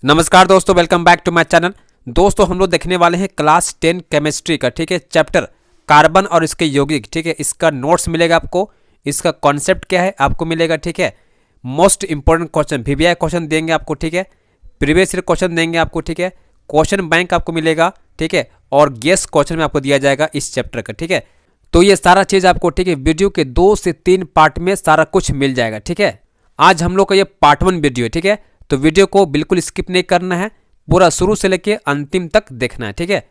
नमस्कार दोस्तों, welcome back to my channel. दोस्तों हम लोग देखने वाले हैं क्लास 10 केमिस्ट्री का, ठीक है, चैप्टर कार्बन और इसके यौगिक, ठीक है। इसका नोट्स मिलेगा आपको, इसका कॉन्सेप्ट क्या है आपको मिलेगा, ठीक है। Most important question VVI question देंगे आपको, ठीक है। प्रीवियस ईयर क्वेश्चन देंगे आपको, ठीक है। क्वेश्चन बैंक आपको मिलेगा, ठीक है, और गेस क्वेश्चन में आपको दिया जाएगा इस चैप्टर का, ठीक है। तो ये सारा चीज़ आपको, ठीक है, वीडियो के 2 से 3 पार्ट में सारा कुछ मिल जाएगा, ठीक है। आज हम लोग का ये पार्ट 1 वीडियो है, ठीक है। तो वीडियो को बिल्कुल स्किप नहीं करना है, पूरा शुरू से लेके अंतिम तक देखना है, ठीक है।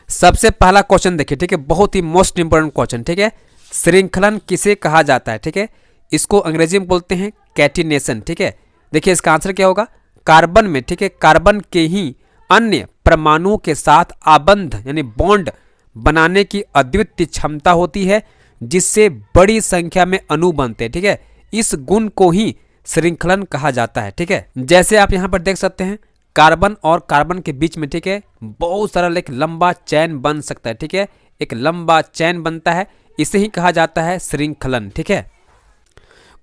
सबसे पहला क्वेश्चन देखिए, ठीक है, बहुत ही मोस्ट इंपोर्टेंट क्वेश्चन, ठीक है। श्रृंखलन किसे कहा जाता है, ठीक है। इसको अंग्रेजी में बोलते हैं कैटिनेशन, ठीक है। देखिए इसका आंसर क्या होगा, कार्बन में, ठीक है, कार्बन के ही अन्य परमाणुओं के साथ आबंध यानी बॉन्ड बनाने की अद्वितीय क्षमता होती है, जिससे बड़ी संख्या में अणु बनते हैं, ठीक है। इस गुण को ही श्रृंखलन कहा जाता है, ठीक है। जैसे आप यहाँ पर देख सकते हैं, कार्बन और कार्बन के बीच में, ठीक है, बहुत सारा एक लंबा चैन बन सकता है, ठीक है। एक लंबा चैन बनता है, इसे ही कहा जाता है श्रृंखलन, ठीक है।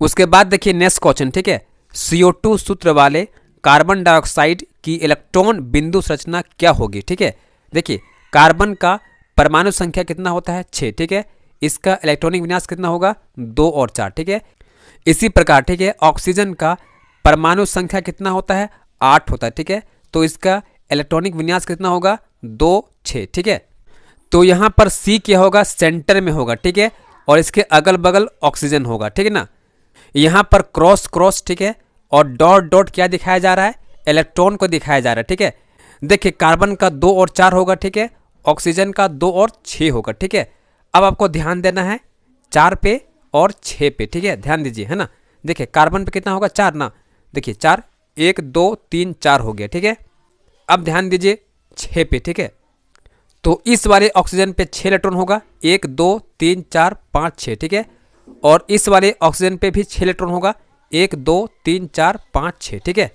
उसके बाद देखिए नेक्स्ट क्वेश्चन, ठीक है, CO2 सूत्र वाले कार्बन डाइऑक्साइड की इलेक्ट्रॉन बिंदु संरचना क्या होगी, ठीक है। देखिए कार्बन का परमाणु संख्या कितना होता है, 6, ठीक है। इसका इलेक्ट्रॉनिक विन्यास कितना होगा, 2 और 4, ठीक है। इसी प्रकार, ठीक है, ऑक्सीजन का परमाणु संख्या कितना होता है, 8 होता है, ठीक है। तो इसका इलेक्ट्रॉनिक विन्यास कितना होगा, 2, 6, ठीक है। तो यहाँ पर C क्या होगा, सेंटर में होगा, ठीक है, और इसके अगल बगल ऑक्सीजन होगा, ठीक है ना। यहाँ पर क्रॉस क्रॉस, ठीक है, और डॉट डॉट क्या दिखाया जा रहा है, इलेक्ट्रॉन को दिखाया जा रहा है, ठीक है। देखिए कार्बन का 2 और 4 होगा, ठीक है, ऑक्सीजन का 2 और 6 होगा, ठीक है। अब आपको ध्यान देना है 4 पे और 6 पे, ठीक है, ध्यान दीजिए, है ना। देखिए कार्बन पे कितना होगा, 4 ना, देखिए 4, 1 2 3 4 हो गया, ठीक है। अब ध्यान दीजिए 6 पे, ठीक है। तो इस वाले ऑक्सीजन पे 6 इलेक्ट्रॉन होगा, 1 2 3 4 5 6, ठीक है। और इस वाले ऑक्सीजन पे भी 6 इलेक्ट्रॉन होगा, 1 2 3 4 5 6, ठीक है।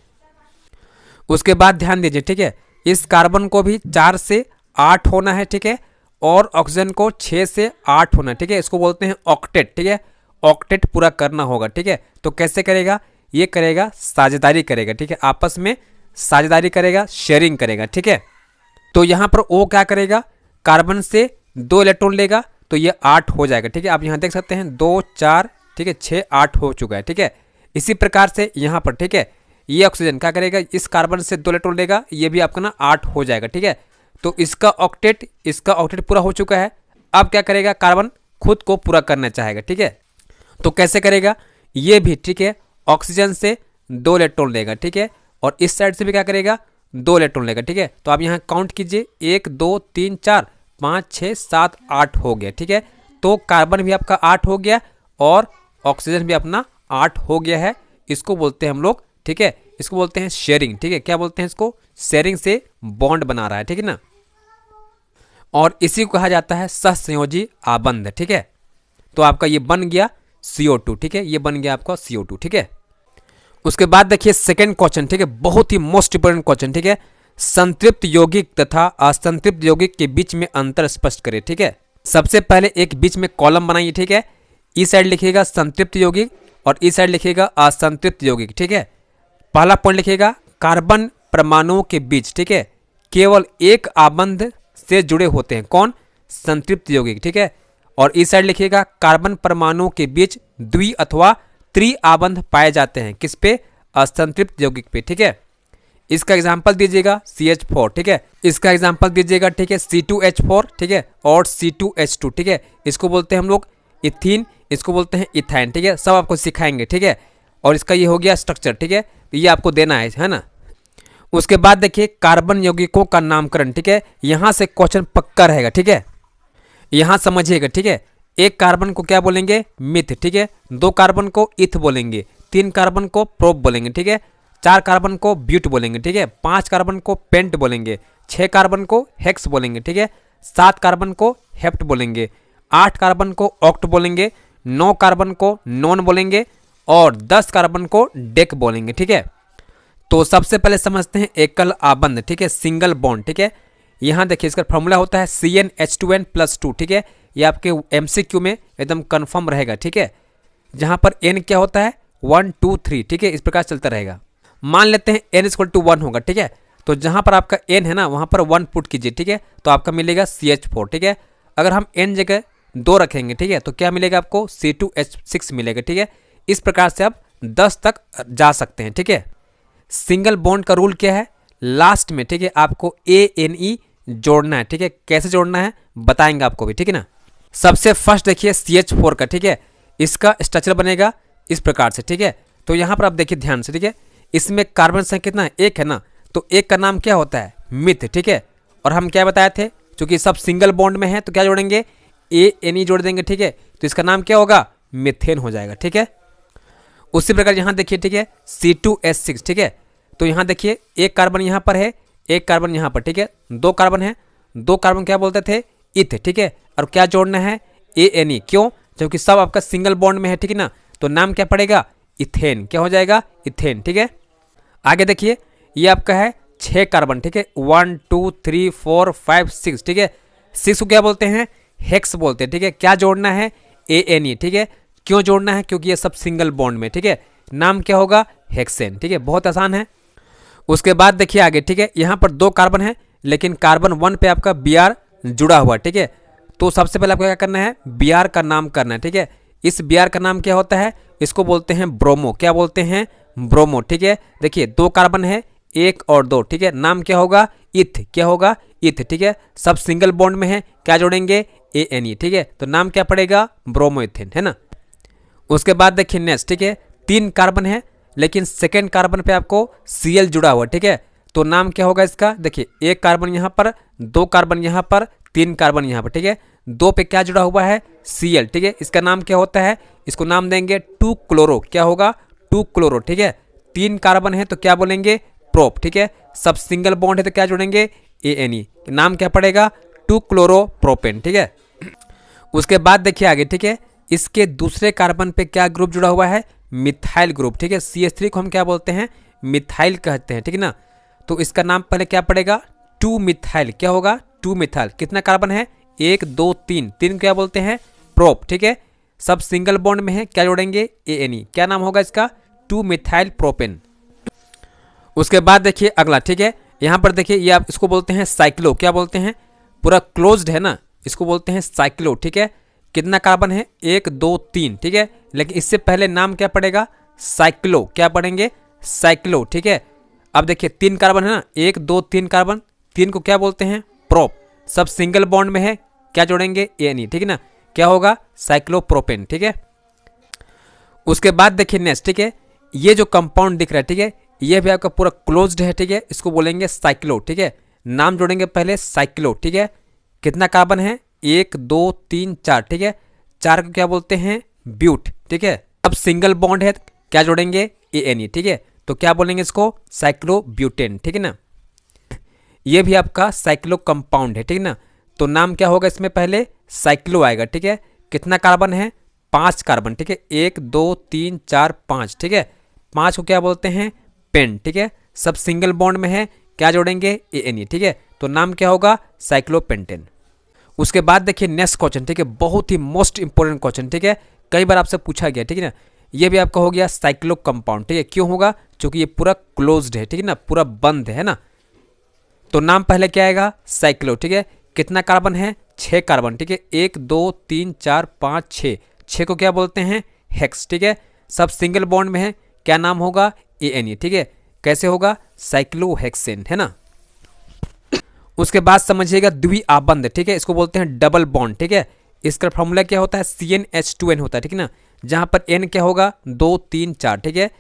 उसके बाद ध्यान दीजिए, ठीक है, इस कार्बन को भी 4 से 8 होना है, ठीक है, और ऑक्सीजन को 6 से 8 होना है, ठीक है। इसको बोलते हैं ऑक्टेट, ठीक है। ऑक्टेट पूरा करना होगा, ठीक है। तो कैसे करेगा, ये करेगा साझेदारी करेगा, ठीक है, आपस में साझेदारी करेगा, शेयरिंग करेगा, ठीक है। तो यहाँ पर O क्या करेगा, कार्बन से 2 इलेक्ट्रॉन लेगा, तो ये 8 हो जाएगा, ठीक है। आप यहाँ देख सकते हैं 2 4, ठीक है, 6 8 हो चुका है, ठीक है। इसी प्रकार से यहाँ पर, ठीक है, ये ऑक्सीजन क्या करेगा, इस कार्बन से 2 इलेक्ट्रॉन लेगा, ये भी आपका ना 8 हो जाएगा, ठीक है। तो इसका ऑक्टेट पूरा हो चुका है। अब क्या करेगा, कार्बन खुद को पूरा करना चाहेगा, ठीक है। तो कैसे करेगा, ये भी, ठीक है, ऑक्सीजन से 2 इलेक्ट्रॉन लेगा, ठीक है, और इस साइड से भी क्या करेगा, 2 इलेक्ट्रॉन लेगा, ठीक है। तो आप यहाँ काउंट कीजिए, 1 2 3 4 5 6 7 8 हो गया, ठीक है। तो कार्बन भी आपका 8 हो गया और ऑक्सीजन भी अपना 8 हो गया है। इसको बोलते हैं हम लोग, ठीक है, इसको बोलते हैं शेयरिंग, ठीक है। क्या बोलते हैं इसको, शेयरिंग से बॉन्ड बना रहा है, ठीक है ना। और इसी को कहा जाता है सहसंयोजी आबंध, ठीक है। तो आपका ये बन गया CO2, ठीक है, ये बन गया आपका CO2, ठीक है। उसके बाद देखिए सेकंड क्वेश्चन, ठीक है, बहुत ही मोस्ट इंपोर्टेंट क्वेश्चन, ठीक है। संतृप्त यौगिक तथा असंतृप्त यौगिक के बीच में अंतर स्पष्ट करें, ठीक है। सबसे पहले एक बीच में कॉलम बनाइए, ठीक है। इस साइड लिखिएगा संतृप्त यौगिक और इस साइड लिखिएगा असंतृप्त यौगिक, ठीक है। पहला पॉइंट लिखिएगा, कार्बन परमाणुओं के बीच, ठीक है, केवल एक आबंध से जुड़े होते हैं, कौन, संतृप्त यौगिक, ठीक है। और इस साइड लिखिएगा, कार्बन परमाणुओं के बीच द्वि अथवा त्रि आबंध पाए जाते हैं, किस पे, असंतृप्त यौगिक पे, ठीक है। इसका एग्जांपल दीजिएगा CH4, ठीक है। इसका एग्जांपल दीजिएगा, ठीक है, C2H4, ठीक है, और C2H2, ठीक है। इसको बोलते हैं हम लोग इथीन, इसको बोलते हैं इथाइन, ठीक है। सब आपको सिखाएंगे, ठीक है। और इसका ये हो गया स्ट्रक्चर, ठीक है, ये आपको देना है ना। उसके बाद देखिए कार्बन यौगिकों का नामकरण, ठीक है, यहां से क्वेश्चन पक्का रहेगा, ठीक है। यहां समझिएगा, ठीक है। एक कार्बन को क्या बोलेंगे, मिथ, ठीक है। 2 कार्बन को इथ बोलेंगे, 3 कार्बन को प्रोप बोलेंगे, ठीक है। 4 कार्बन को ब्यूट बोलेंगे, ठीक है। 5 कार्बन को पेंट बोलेंगे, 6 कार्बन को हेक्स बोलेंगे, ठीक है। 7 कार्बन को हेप्ट बोलेंगे, 8 कार्बन को ऑक्ट बोलेंगे, 9 कार्बन को नॉन बोलेंगे और 10 कार्बन को डेक बोलेंगे, ठीक है। तो सबसे पहले समझते हैं एकल आबंध, ठीक है, सिंगल बॉन्ड, ठीक है। यहाँ देखिए इसका फॉर्मूला होता है CnH2n+2, ठीक है। ये आपके MCQ में एकदम कंफर्म रहेगा, ठीक है। जहाँ पर N क्या होता है, 1 2 3, ठीक है, इस प्रकार चलता रहेगा। मान लेते हैं n इक्वल टू 1 होगा, ठीक है। तो जहाँ पर आपका n है ना वहाँ पर 1 पुट कीजिए, ठीक है, तो आपका मिलेगा CH4, ठीक है। अगर हम n जगह 2 रखेंगे, ठीक है, तो क्या मिलेगा आपको C2H6 मिलेगा, ठीक है। इस प्रकार से आप 10 तक जा सकते हैं, ठीक है। सिंगल बॉन्ड का रूल क्या है, लास्ट में, ठीक है, आपको ANE जोड़ना है, ठीक है। कैसे जोड़ना है बताएंगे आपको भी, ठीक है ना। सबसे फर्स्ट देखिए CH4 का, ठीक है, इसका स्ट्रक्चर बनेगा इस प्रकार से, ठीक है। तो यहाँ पर आप देखिए ध्यान से, ठीक है, इसमें कार्बन संख्या कितना है, 1 है ना, तो 1 का नाम क्या होता है, मिथ, ठीक है। और हम क्या बताए थे, क्योंकि सब सिंगल बॉन्ड में है तो क्या जोड़ेंगे, ANE जोड़ देंगे, ठीक है। तो इसका नाम क्या होगा, मिथेन हो जाएगा, ठीक है। उसी प्रकार यहाँ देखिए, ठीक है, C2H6, ठीक है। तो यहाँ देखिए एक कार्बन यहाँ पर है, एक कार्बन यहाँ पर, ठीक है, 2 कार्बन है, 2 कार्बन क्या बोलते थे, इथ, ठीक है। और क्या जोड़ना है, ANE, क्यों, क्योंकि सब आपका सिंगल बॉन्ड में है, ठीक है ना। तो नाम क्या पड़ेगा, इथेन, क्या हो जाएगा, इथेन, ठीक है। आगे देखिए ये आपका है 6 कार्बन, ठीक है, 1 2 3 4 5 6, ठीक है। 6 को क्या बोलते हैं, हेक्स बोलते हैं, ठीक है। क्या जोड़ना है, ANE, ठीक है। क्यों जोड़ना है, क्योंकि ये सब सिंगल बॉन्ड में, ठीक है। नाम क्या होगा, हेक्सेन, ठीक है, बहुत आसान है। उसके बाद देखिए आगे, ठीक है, यहाँ पर 2 कार्बन है, लेकिन कार्बन 1 पे आपका Br जुड़ा हुआ, ठीक है। तो सबसे पहले आपको क्या करना है, Br का नाम करना है, ठीक है। इस Br का नाम क्या होता है, इसको बोलते हैं ब्रोमो, क्या बोलते हैं, ब्रोमो, ठीक है। देखिए 2 कार्बन है, 1 और 2, ठीक है, नाम क्या होगा, इथ, क्या होगा, इथ, ठीक है। सब सिंगल बॉन्ड में है, क्या जोड़ेंगे, ANE, ठीक है। तो नाम क्या पड़ेगा, ब्रोमो इथेन, है ना। उसके बाद देखिए नेक्स्ट, ठीक है, 3 कार्बन है, लेकिन सेकेंड कार्बन पे आपको Cl जुड़ा हुआ, ठीक है। तो नाम क्या होगा इसका, देखिए 1 कार्बन यहाँ पर, 2 कार्बन यहाँ पर, 3 कार्बन यहाँ पर, ठीक है। 2 पे क्या जुड़ा हुआ है, Cl, ठीक है। इसका नाम क्या होता है, इसको नाम देंगे 2 क्लोरो, क्या होगा, 2 क्लोरो, ठीक है। 3 कार्बन है तो क्या बोलेंगे, प्रोप, ठीक है। सब सिंगल बॉन्ड है तो क्या जोड़ेंगे, ANE, नाम क्या पड़ेगा, 2 क्लोरो प्रोपेन, ठीक है। उसके बाद देखिए आगे, ठीक है, इसके दूसरे कार्बन पे क्या ग्रुप जुड़ा हुआ है, मिथाइल ग्रुप, ठीक है। CH3 को हम क्या बोलते हैं, मिथाइल कहते हैं, ठीक है ना। तो इसका नाम पहले क्या पड़ेगा, 2 मिथाइल, क्या होगा, 2 मिथाइल। कितना कार्बन है, 1 2 3, 3 क्या बोलते हैं, प्रोप, ठीक है। सब सिंगल बॉन्ड में है, क्या जोड़ेंगे, ANE, क्या नाम होगा इसका, 2 मिथाइल प्रोपेन। उसके बाद देखिए अगला, ठीक है, यहाँ पर देखिए ये आप इसको बोलते हैं साइक्लो, क्या बोलते हैं, पूरा क्लोज्ड है ना, इसको बोलते हैं साइक्लो, ठीक है। कितना कार्बन है, 1 2 3, ठीक है। लेकिन इससे पहले नाम क्या पड़ेगा, साइक्लो, क्या पढ़ेंगे, साइक्लो, ठीक है। अब देखिए 3 कार्बन है ना, 1 2 3 कार्बन, 3 को क्या बोलते हैं, प्रोप, सब सिंगल बॉन्ड में है, क्या जोड़ेंगे, ANE, ठीक है ना, क्या होगा, साइक्लोप्रोपेन, ठीक है। उसके बाद देखिए नेक्स्ट, ठीक है, ये जो कंपाउंड दिख रहा है, ठीक है, ये भी आपका पूरा क्लोज्ड है, ठीक है, इसको बोलेंगे साइक्लो, ठीक है। नाम जोड़ेंगे पहले साइक्लो, ठीक है। कितना कार्बन है, 1 2 3 4, ठीक है। 4 को क्या बोलते हैं, ब्यूट, ठीक है। अब सिंगल बॉन्ड है क्या जोड़ेंगे, ANE, ठीक है। तो क्या बोलेंगे इसको, साइक्लोब्यूटेन, ठीक है ना। ये भी आपका साइक्लो कंपाउंड है, ठीक है ना। तो नाम क्या होगा इसमें, पहले साइक्लो आएगा, ठीक है। कितना कार्बन है, 5 कार्बन, ठीक है, 1 2 3 4 5, ठीक है। 5 को क्या बोलते हैं, पेन, ठीक है। सब सिंगल बॉन्ड में है, क्या जोड़ेंगे, ANE, ठीक है। तो नाम क्या होगा, साइक्लोपेंटेन। उसके बाद देखिए नेक्स्ट क्वेश्चन, ठीक है, बहुत ही मोस्ट इंपोर्टेंट क्वेश्चन, ठीक है, कई बार आपसे पूछा गया, ठीक है ना। ये भी आपका हो गया साइक्लो कंपाउंड, ठीक है। क्यों होगा, क्योंकि ये पूरा क्लोज्ड है, ठीक है ना, पूरा बंद है ना। तो नाम पहले क्या आएगा, साइक्लो, ठीक है। कितना कार्बन है, 6 कार्बन, ठीक है, 1 2 3 4 5 6, 6 को क्या बोलते हैं, हेक्स, ठीक है। सब सिंगल बॉन्ड में है, क्या नाम होगा, ANE, ठीक है। कैसे होगा, साइक्लोहेक्सेन, है ना। उसके बाद समझिएगा द्विआबंध, ठीक है, इसको बोलते हैं डबल बॉन्ड, ठीक है। इसका फॉर्मूला क्या होता है, CnH2n होता है, ठीक है ना। जहां पर n क्या होगा, 2 3 4, ठीक है।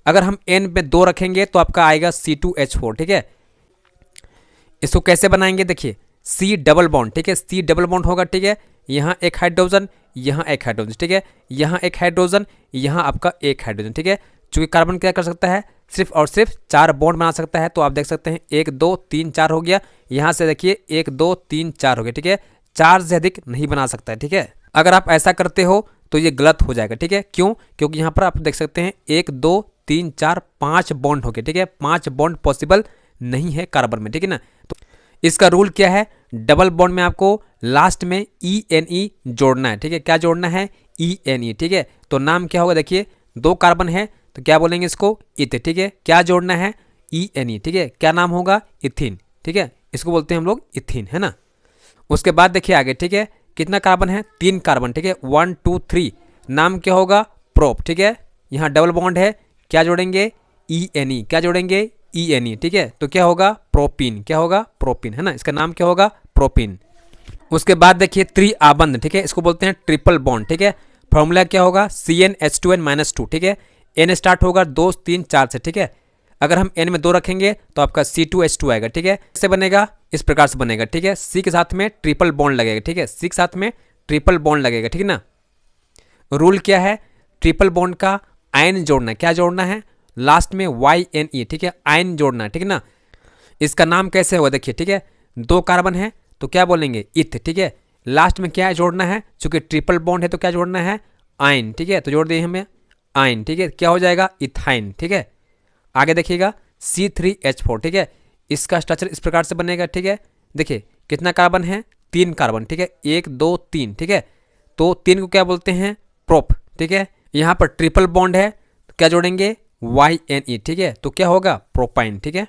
अगर हम n पे 2 रखेंगे तो आपका आएगा C2H4, ठीक है। इसको कैसे बनाएंगे, देखिए C डबल बॉन्ड, ठीक है, C डबल बॉन्ड होगा, ठीक है। यहाँ एक हाइड्रोजन, यहाँ एक हाइड्रोजन, ठीक है, यहाँ एक हाइड्रोजन, यहाँ आपका एक हाइड्रोजन, ठीक है। चूंकि कार्बन क्या कर सकता है, सिर्फ और सिर्फ 4 बॉन्ड बना सकता है, तो आप देख सकते हैं 1 2 3 4 हो गया। यहाँ से देखिए 1 2 3 4 हो गया, ठीक है। 4 से अधिक नहीं बना सकता है, ठीक है। अगर आप ऐसा करते हो तो ये गलत हो जाएगा, ठीक है। क्यों, क्योंकि यहाँ पर आप देख सकते हैं 1 2 3 4 5 बॉन्ड हो गए, ठीक है। 5 बॉन्ड पॉसिबल नहीं है कार्बन में, ठीक है ना। तो इसका रूल क्या है, डबल बॉन्ड में आपको लास्ट में ENE जोड़ना है, ठीक है। क्या जोड़ना है, ENE, ठीक है। तो नाम क्या होगा, देखिए 2 कार्बन है तो तो क्या बोलेंगे इसको, इथ, ठीक है। क्या जोड़ना है, ENE, ठीक है। क्या नाम होगा, इथिन, ठीक है। इसको बोलते हैं हम लोग इथिन, है ना। उसके बाद देखिए आगे, ठीक है। कितना कार्बन है, 3 कार्बन, ठीक है। 1 2 3, नाम क्या होगा, प्रोप, ठीक है। यहाँ डबल बॉन्ड है, क्या जोड़ेंगे, ENE, क्या जोड़ेंगे, ENE, ठीक है। तो क्या होगा, प्रोपीन, क्या होगा, प्रोपीन, है ना। इसका नाम क्या होगा, प्रोपीन। उसके बाद देखिए त्रिआबंध, ठीक है। इसको बोलते हैं ट्रिपल बॉन्ड, ठीक है। फॉर्मूला क्या होगा, CnH2n-2, ठीक है। N स्टार्ट होगा 2 3 4 से, ठीक है। अगर हम N में 2 रखेंगे तो आपका C2H2 आएगा, ठीक है। इससे बनेगा, इस प्रकार से बनेगा, ठीक है। C के साथ में ट्रिपल बॉन्ड लगेगा, ठीक है। C के साथ में ट्रिपल बॉन्ड लगेगा, ठीक है ना। रूल क्या है, ट्रिपल बॉन्ड का आयन जोड़ना है, क्या जोड़ना है, लास्ट में YNE, ठीक है, आयन जोड़ना है, ठीक है ना। इसका नाम कैसे होगा देखिए, ठीक है। 2 कार्बन है तो क्या बोलेंगे, इथ, ठीक है। लास्ट में क्या जोड़ना है, चूंकि ट्रिपल बॉन्ड है तो क्या जोड़ना है, आयन, ठीक है। तो जोड़ दिए हमें आयन, ठीक है। क्या हो जाएगा, इथाइन, ठीक है। आगे देखिएगा C3H4, ठीक है। इसका स्ट्रक्चर इस प्रकार से बनेगा, ठीक है। देखिए कितना कार्बन है, 3 कार्बन, ठीक है। 1 2 3, ठीक है। तो 3 को क्या बोलते हैं, प्रोप, ठीक है। यहाँ पर ट्रिपल बॉन्ड है तो क्या जोड़ेंगे, YNE, ठीक है। तो क्या होगा, प्रोपाइन, ठीक है।